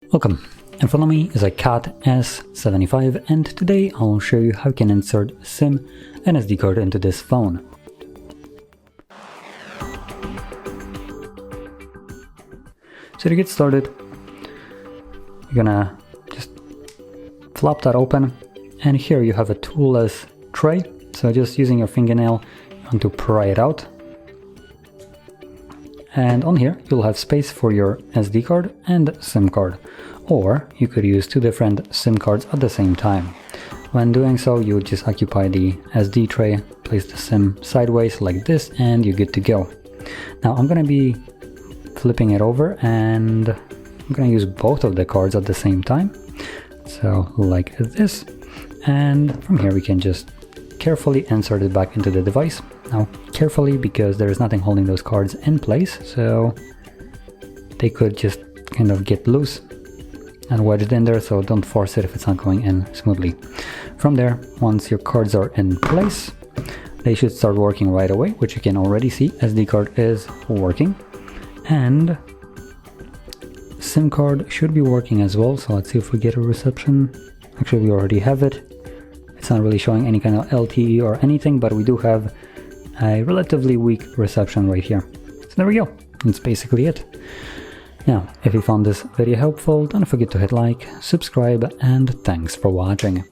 Welcome, in front of me is a CAT S75 and today I'll show you how you can insert SIM and SD card into this phone. So to get started, you're gonna just flop that open, and here you have a toolless tray, so just using your fingernail you want to pry it out. And on here you'll have space for your SD card and SIM card, or you could use two different SIM cards at the same time. When doing so, you would just occupy the SD tray, place the SIM sideways like this, and you're good to go. Now I'm gonna be flipping it over and I'm gonna use both of the cards at the same time, so like this, and from here we can just carefully insert it back into the device. Now carefully, because there is nothing holding those cards in place, so they could just kind of get loose and wedged in there, so don't force it if it's not going in smoothly. From there, once your cards are in place, they should start working right away, which you can already see SD card is working and SIM card should be working as well. So let's see if we get a reception. Actually, we already have it. It's not really showing any kind of LTE or anything, but we do have a relatively weak reception right here. So there we go. That's basically it. Now, if you found this video helpful, don't forget to hit like, subscribe, and thanks for watching.